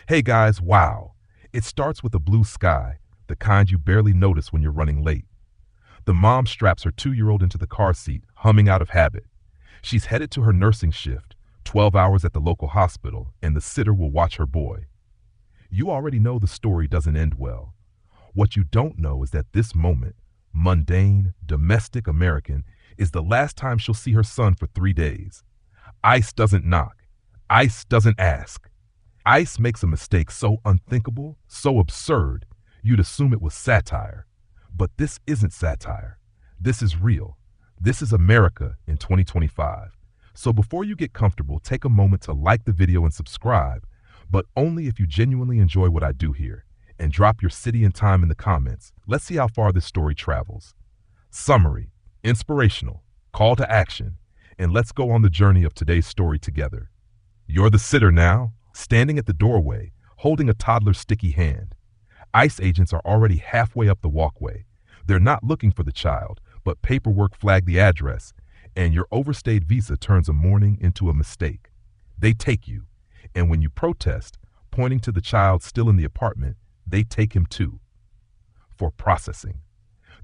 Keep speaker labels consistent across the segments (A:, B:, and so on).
A: Hey guys, wow. It starts with a blue sky, the kind you barely notice when you're running late. The mom straps her 2-year-old into the car seat, humming out of habit. She's headed to her nursing shift, 12 hours at the local hospital, and the sitter will watch her boy. You already know the story doesn't end well. What you don't know is that this moment, mundane, domestic American, is the last time she'll see her son for 3 days. ICE doesn't knock. ICE doesn't ask. ICE makes a mistake so unthinkable, so absurd, you'd assume it was satire. But this isn't satire. This is real. This is America in 2025. So before you get comfortable, take a moment to like the video and subscribe, but only if you genuinely enjoy what I do here. And drop your city and time in the comments. Let's see how far this story travels. Summary, inspirational, call to action, and let's go on the journey of today's story together. You're the sitter now, standing at the doorway, holding a toddler's sticky hand. ICE agents are already halfway up the walkway. They're not looking for the child, but paperwork flagged the address, and your overstayed visa turns a morning into a mistake. They take you, and when you protest, pointing to the child still in the apartment, they take him too. For processing.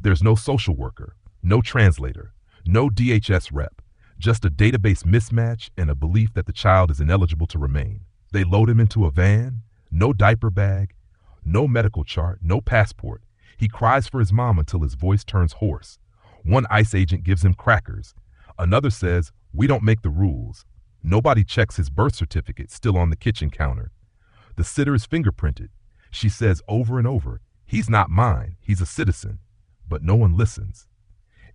A: There's no social worker, no translator, no DHS rep, just a database mismatch and a belief that the child is ineligible to remain. They load him into a van, no diaper bag, no medical chart, no passport. He cries for his mom until his voice turns hoarse. One ICE agent gives him crackers. Another says, "We don't make the rules." Nobody checks his birth certificate still on the kitchen counter. The sitter is fingerprinted. She says over and over, "He's not mine, he's a citizen." But no one listens.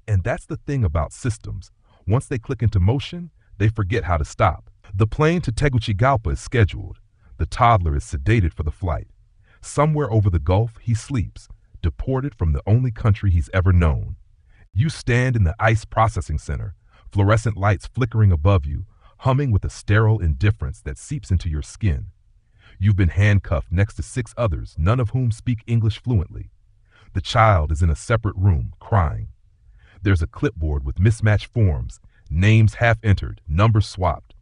A: And that's the thing about systems. Once they click into motion, they forget how to stop. The plane to Tegucigalpa is scheduled. The toddler is sedated for the flight. Somewhere over the Gulf, he sleeps, deported from the only country he's ever known. You stand in the ICE processing center, fluorescent lights flickering above you, humming with a sterile indifference that seeps into your skin. You've been handcuffed next to 6 others, none of whom speak English fluently. The child is in a separate room, crying. There's a clipboard with mismatched forms, names half entered, numbers swapped.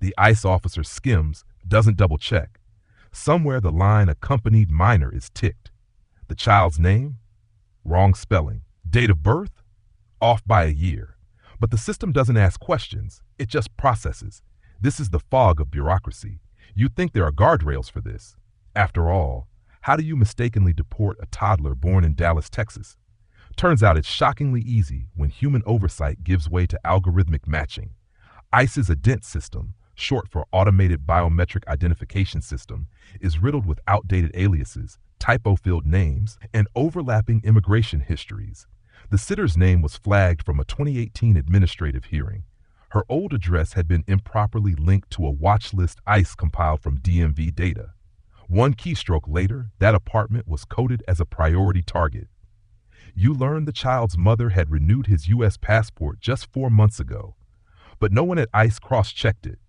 A: The ICE officer skims, doesn't double check. Somewhere the line "accompanied minor" is ticked. The child's name? Wrong spelling. Date of birth? Off by a year. But the system doesn't ask questions, it just processes. This is the fog of bureaucracy. You'd think there are guardrails for this. After all, how do you mistakenly deport a toddler born in Dallas, Texas? Turns out it's shockingly easy when human oversight gives way to algorithmic matching. ICE's ADENT system, short for Automated Biometric Identification System, is riddled with outdated aliases, typo-filled names, and overlapping immigration histories. The sitter's name was flagged from a 2018 administrative hearing. Her old address had been improperly linked to a watch list ICE compiled from DMV data. One keystroke later, that apartment was coded as a priority target. You learned the child's mother had renewed his U.S. passport just 4 months ago, but no one at ICE cross-checked it.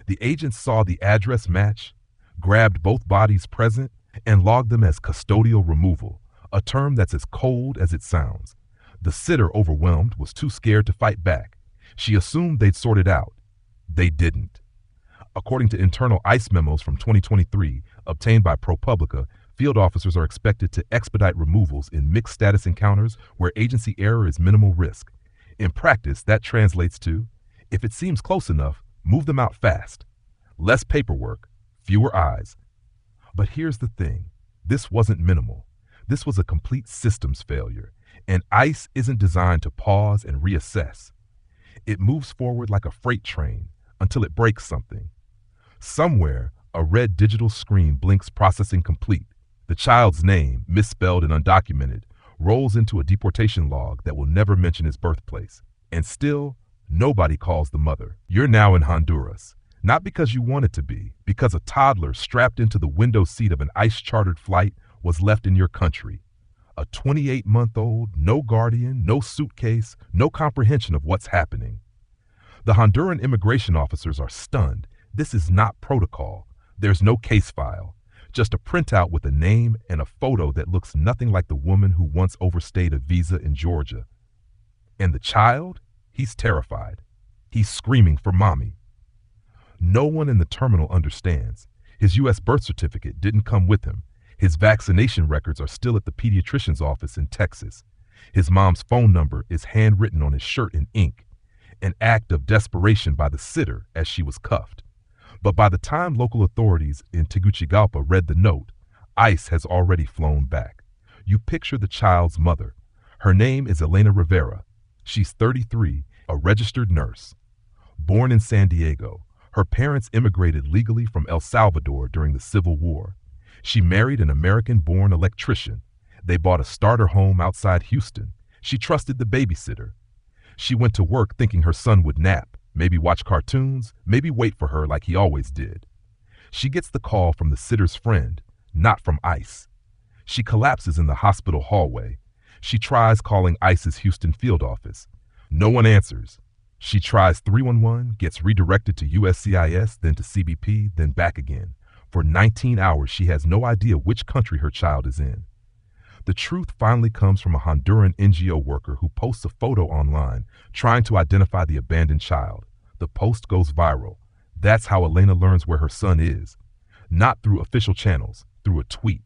A: The agents saw the address match, grabbed both bodies present, and logged them as custodial removal, a term that's as cold as it sounds. The sitter, overwhelmed, was too scared to fight back. She assumed they'd sort it out. They didn't. According to internal ICE memos from 2023, obtained by ProPublica, field officers are expected to expedite removals in mixed status encounters where agency error is minimal risk. In practice, that translates to, if it seems close enough, move them out fast. Less paperwork, fewer eyes. But here's the thing. This wasn't minimal. This was a complete systems failure, and ICE isn't designed to pause and reassess. It moves forward like a freight train until it breaks something. Somewhere, a red digital screen blinks processing complete. The child's name, misspelled and undocumented, rolls into a deportation log that will never mention his birthplace. And still, nobody calls the mother. You're now in Honduras. Not because you wanted to be, because a toddler strapped into the window seat of an ICE-chartered flight was left in your country. A 28-month-old, no guardian, no suitcase, no comprehension of what's happening. The Honduran immigration officers are stunned. This is not protocol. There's no case file. Just a printout with a name and a photo that looks nothing like the woman who once overstayed a visa in Georgia. And the child? He's terrified. He's screaming for mommy. No one in the terminal understands. His U.S. birth certificate didn't come with him. His vaccination records are still at the pediatrician's office in Texas. His mom's phone number is handwritten on his shirt in ink, an act of desperation by the sitter as she was cuffed. But by the time local authorities in Tegucigalpa read the note, ICE has already flown back. You picture the child's mother. Her name is Elena Rivera. She's 33, a registered nurse. Born in San Diego, her parents immigrated legally from El Salvador during the Civil War. She married an American-born electrician. They bought a starter home outside Houston. She trusted the babysitter. She went to work thinking her son would nap, maybe watch cartoons, maybe wait for her like he always did. She gets the call from the sitter's friend, not from ICE. She collapses in the hospital hallway. She tries calling ICE's Houston field office. No one answers. She tries 311, gets redirected to USCIS, then to CBP, then back again. For 19 hours, she has no idea which country her child is in. The truth finally comes from a Honduran NGO worker who posts a photo online trying to identify the abandoned child. The post goes viral. That's how Elena learns where her son is. Not through official channels, through a tweet.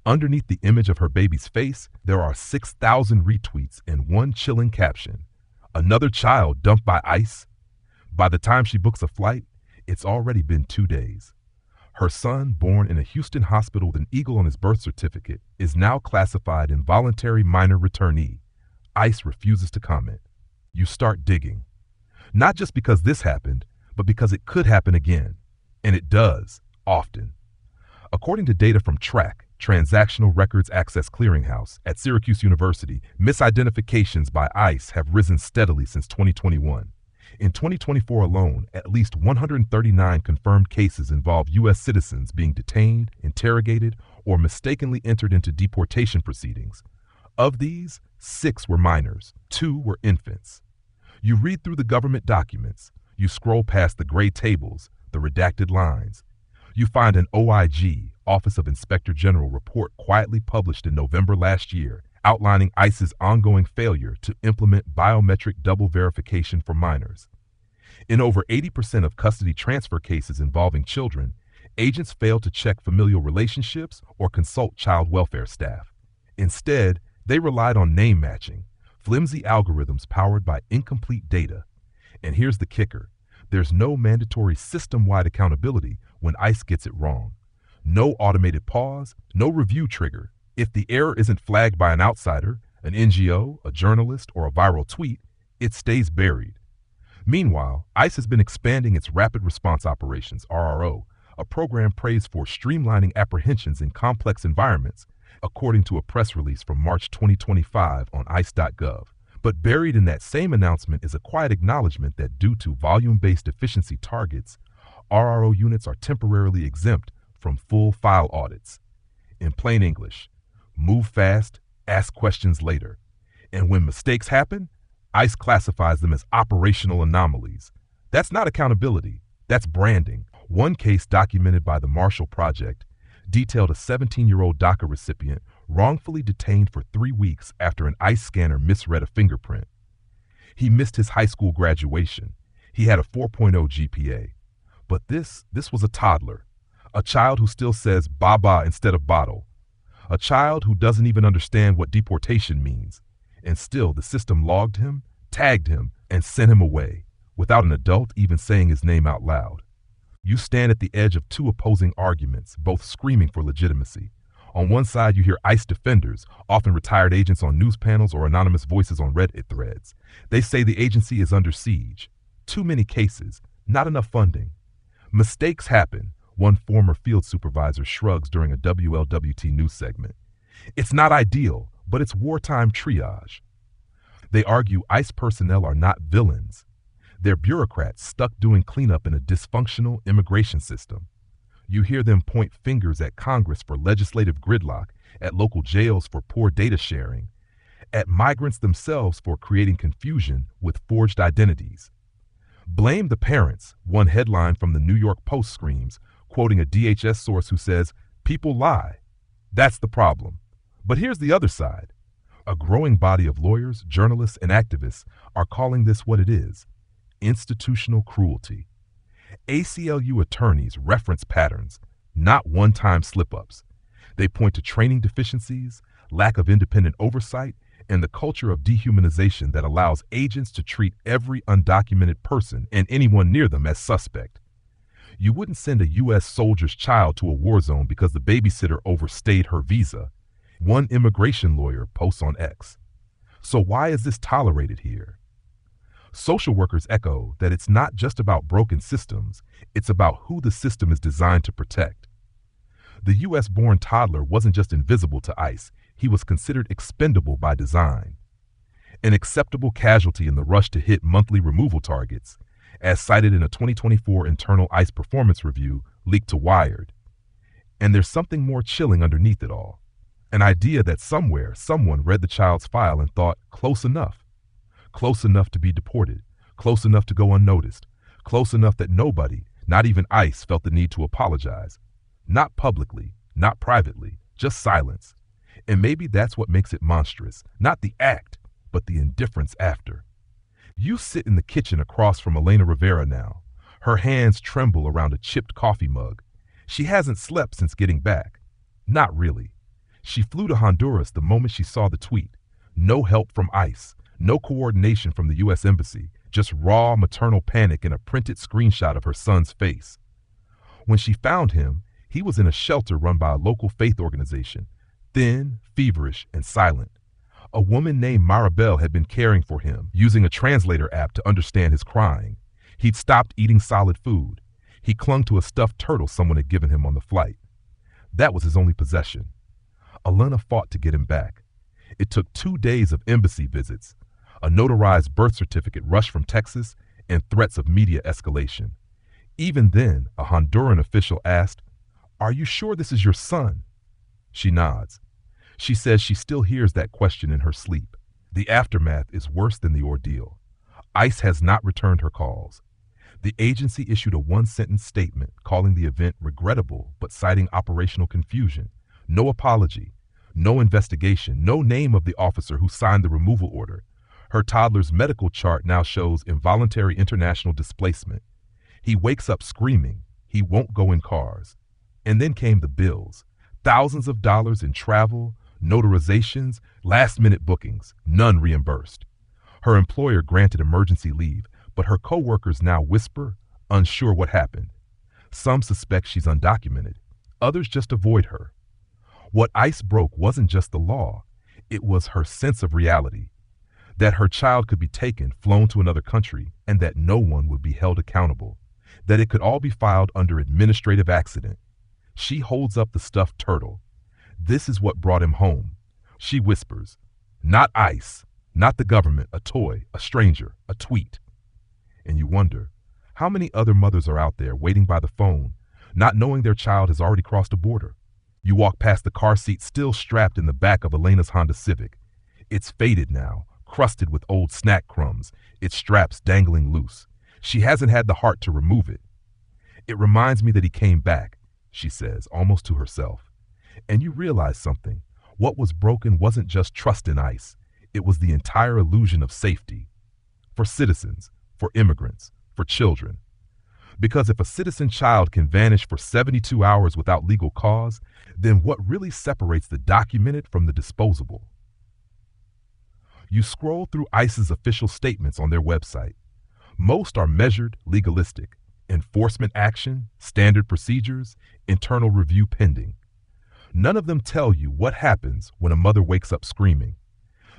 A: Underneath the image of her baby's face, there are 6,000 retweets and one chilling caption. Another child dumped by ICE? By the time she books a flight, it's already been 2 days. Her son, born in a Houston hospital with an eagle on his birth certificate, is now classified involuntary minor returnee. ICE refuses to comment. You start digging. Not just because this happened, but because it could happen again. And it does, often. According to data from TRAC, Transactional Records Access Clearinghouse, at Syracuse University, misidentifications by ICE have risen steadily since 2021. In 2024 alone, at least 139 confirmed cases involve U.S. citizens being detained, interrogated, or mistakenly entered into deportation proceedings. Of these, 6 were minors, 2 were infants. You read through the government documents, you scroll past the gray tables, the redacted lines. You find an OIG, Office of Inspector General report quietly published in November last year, outlining ICE's ongoing failure to implement biometric double verification for minors. In over 80% of custody transfer cases involving children, agents fail to check familial relationships or consult child welfare staff. Instead, they relied on name matching, flimsy algorithms powered by incomplete data. And here's the kicker. There's no mandatory system-wide accountability when ICE gets it wrong. No automated pause, no review trigger. If the error isn't flagged by an outsider, an NGO, a journalist, or a viral tweet, it stays buried. Meanwhile, ICE has been expanding its Rapid Response Operations, RRO, a program praised for streamlining apprehensions in complex environments, according to a press release from March 2025 on ICE.gov. But buried in that same announcement is a quiet acknowledgement that due to volume-based efficiency targets, RRO units are temporarily exempt from full file audits. In plain English, move fast, ask questions later. And when mistakes happen, ICE classifies them as operational anomalies. That's not accountability, that's branding. One case documented by the Marshall Project detailed a 17-year-old DACA recipient wrongfully detained for 3 weeks after an ICE scanner misread a fingerprint. He missed his high school graduation. He had a 4.0 GPA. But this was a toddler, a child who still says baba instead of bottle, a child who doesn't even understand what deportation means. And still the system logged him, tagged him, and sent him away without an adult even saying his name out loud. You stand at the edge of 2 opposing arguments, both screaming for legitimacy. On one side, you hear ICE defenders, often retired agents on news panels or anonymous voices on Reddit threads. They say the agency is under siege. Too many cases, not enough funding. Mistakes happen, one former field supervisor shrugs during a WLWT news segment. It's not ideal, but it's wartime triage. They argue ICE personnel are not villains. They're bureaucrats stuck doing cleanup in a dysfunctional immigration system. You hear them point fingers at Congress for legislative gridlock, at local jails for poor data sharing, at migrants themselves for creating confusion with forged identities. Blame the parents, one headline from the New York Post screams, quoting a DHS source who says, people lie. That's the problem. But here's the other side. A growing body of lawyers, journalists, and activists are calling this what it is: institutional cruelty. ACLU attorneys reference patterns, not one-time slip-ups. They point to training deficiencies, lack of independent oversight, and the culture of dehumanization that allows agents to treat every undocumented person and anyone near them as suspect. You wouldn't send a U.S. soldier's child to a war zone because the babysitter overstayed her visa, one immigration lawyer posts on X. So why is this tolerated here? Social workers echo that it's not just about broken systems, it's about who the system is designed to protect. The U.S.-born toddler wasn't just invisible to ICE, he was considered expendable by design. An acceptable casualty in the rush to hit monthly removal targets, as cited in a 2024 internal ICE performance review leaked to Wired. And there's something more chilling underneath it all. An idea that somewhere, someone read the child's file and thought, close enough. Close enough to be deported, close enough to go unnoticed, close enough that nobody, not even ICE, felt the need to apologize. Not publicly, not privately, just silence. And maybe that's what makes it monstrous, not the act, but the indifference after. You sit in the kitchen across from Elena Rivera now. Her hands tremble around a chipped coffee mug. She hasn't slept since getting back. Not really. She flew to Honduras the moment she saw the tweet. No help from ICE. No coordination from the U.S. Embassy, just raw maternal panic and a printed screenshot of her son's face. When she found him, he was in a shelter run by a local faith organization, thin, feverish, and silent. A woman named Maribel had been caring for him, using a translator app to understand his crying. He'd stopped eating solid food. He clung to a stuffed turtle someone had given him on the flight. That was his only possession. Elena fought to get him back. It took 2 days of embassy visits, a notarized birth certificate rushed from Texas, and threats of media escalation. Even then, a Honduran official asked, "Are you sure this is your son?" She nods. She says she still hears that question in her sleep. The aftermath is worse than the ordeal. ICE has not returned her calls. The agency issued a one-sentence statement calling the event regrettable but citing operational confusion. No apology, no investigation, no name of the officer who signed the removal order. Her toddler's medical chart now shows involuntary international displacement. He wakes up screaming. He won't go in cars. And then came the bills. Thousands of dollars in travel, notarizations, last-minute bookings, none reimbursed. Her employer granted emergency leave, but her coworkers now whisper, unsure what happened. Some suspect she's undocumented. Others just avoid her. What ICE broke wasn't just the law. It was her sense of reality. That her child could be taken, flown to another country, and that no one would be held accountable. That it could all be filed under administrative accident. She holds up the stuffed turtle. This is what brought him home. She whispers, not ICE, not the government, a toy, a stranger, a tweet. And you wonder, how many other mothers are out there waiting by the phone, not knowing their child has already crossed a border? You walk past the car seat still strapped in the back of Elena's Honda Civic. It's faded now, crusted with old snack crumbs, its straps dangling loose. She hasn't had the heart to remove it. It reminds me that he came back, she says, almost to herself. And you realize something. What was broken wasn't just trust in ICE. It was the entire illusion of safety. For citizens, for immigrants, for children. Because if a citizen child can vanish for 72 hours without legal cause, then what really separates the documented from the disposable? You scroll through ICE's official statements on their website. Most are measured, legalistic. Enforcement action, standard procedures, internal review pending. None of them tell you what happens when a mother wakes up screaming.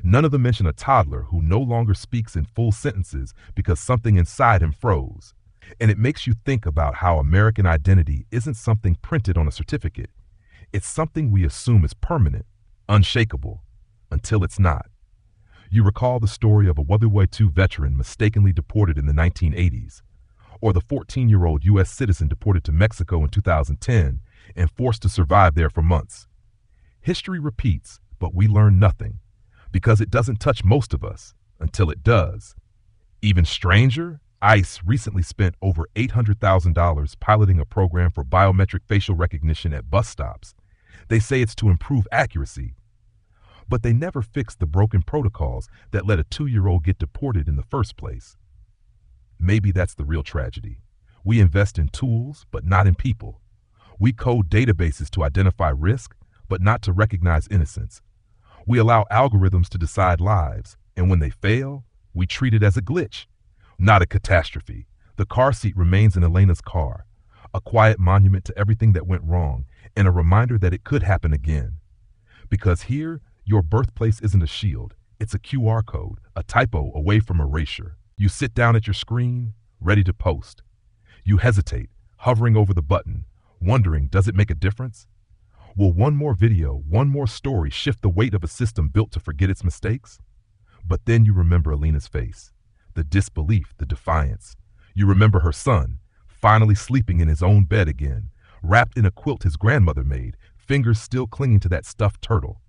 A: None of them mention a toddler who no longer speaks in full sentences because something inside him froze. And it makes you think about how American identity isn't something printed on a certificate. It's something we assume is permanent, unshakable, until it's not. You recall the story of a World War II veteran mistakenly deported in the 1980s, or the 14-year-old U.S. citizen deported to Mexico in 2010 and forced to survive there for months. History repeats, but we learn nothing, because it doesn't touch most of us until it does. Even stranger, ICE recently spent over $800,000 piloting a program for biometric facial recognition at bus stops. They say it's to improve accuracy. But they never fixed the broken protocols that let a 2-year-old get deported in the first place. Maybe that's the real tragedy. We invest in tools, but not in people. We code databases to identify risk, but not to recognize innocence. We allow algorithms to decide lives, and when they fail, we treat it as a glitch, not a catastrophe. The car seat remains in Elena's car, a quiet monument to everything that went wrong, and a reminder that it could happen again. Because here, your birthplace isn't a shield, it's a QR code, a typo away from erasure. You sit down at your screen, ready to post. You hesitate, hovering over the button, wondering, does it make a difference? Will one more video, one more story shift the weight of a system built to forget its mistakes? But then you remember Alina's face, the disbelief, the defiance. You remember her son, finally sleeping in his own bed again, wrapped in a quilt his grandmother made, fingers still clinging to that stuffed turtle.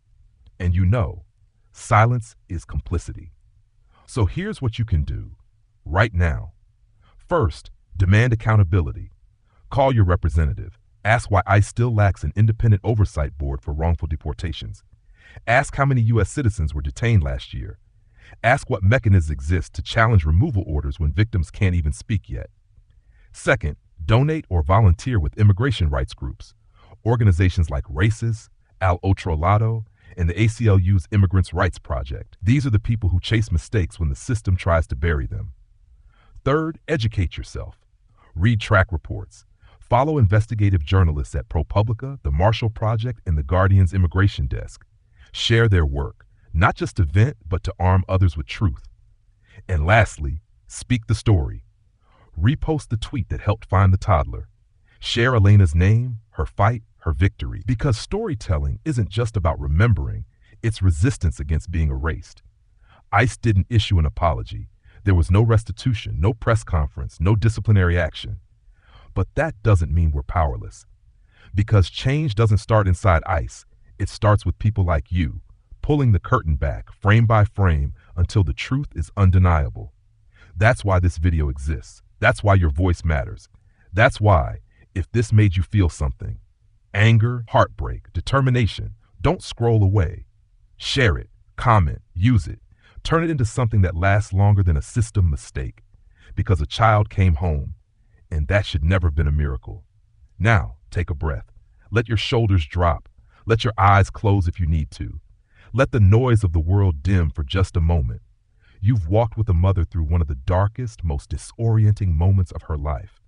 A: And you know, silence is complicity. So here's what you can do, right now. First, demand accountability. Call your representative. Ask why ICE still lacks an independent oversight board for wrongful deportations. Ask how many U.S. citizens were detained last year. Ask what mechanisms exist to challenge removal orders when victims can't even speak yet. Second, donate or volunteer with immigration rights groups. Organizations like RACES, Al Otro Lado, and the ACLU's Immigrants' Rights Project. These are the people who chase mistakes when the system tries to bury them. Third, educate yourself. Read track reports. Follow investigative journalists at ProPublica, the Marshall Project, and the Guardian's Immigration Desk. Share their work, not just to vent, but to arm others with truth. And lastly, speak the story. Repost the tweet that helped find the toddler. Share Elena's name, her fight, her victory. Because storytelling isn't just about remembering, it's resistance against being erased. ICE didn't issue an apology. There was no restitution, no press conference, no disciplinary action. But that doesn't mean we're powerless. Because change doesn't start inside ICE. It starts with people like you, pulling the curtain back, frame by frame, until the truth is undeniable. That's why this video exists. That's why your voice matters. That's why, if this made you feel something, anger, heartbreak, determination, don't scroll away. Share it, comment, use it. Turn it into something that lasts longer than a system mistake. Because a child came home, and that should never have been a miracle. Now, take a breath. Let your shoulders drop. Let your eyes close if you need to. Let the noise of the world dim for just a moment. You've walked with a mother through one of the darkest, most disorienting moments of her life.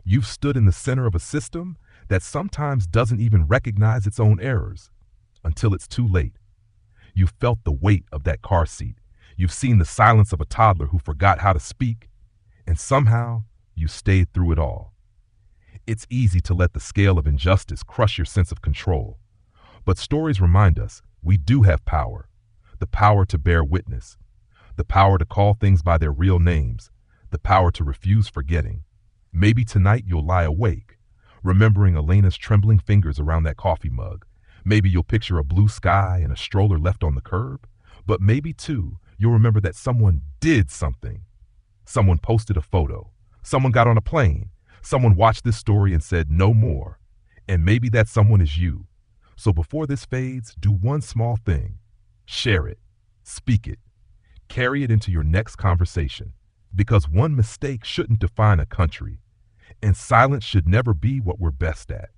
A: You've stood in the center of a system that sometimes doesn't even recognize its own errors until it's too late. You've felt the weight of that car seat. You've seen the silence of a toddler who forgot how to speak, and somehow you stayed through it all. It's easy to let the scale of injustice crush your sense of control. But stories remind us we do have power. The power to bear witness. The power to call things by their real names. The power to refuse forgetting. Maybe tonight you'll lie awake, remembering Elena's trembling fingers around that coffee mug. Maybe you'll picture a blue sky and a stroller left on the curb. But maybe, too, you'll remember that someone did something. Someone posted a photo. Someone got on a plane. Someone watched this story and said no more. And maybe that someone is you. So before this fades, do one small thing. Share it. Speak it. Carry it into your next conversation. Because one mistake shouldn't define a country. And silence should never be what we're best at.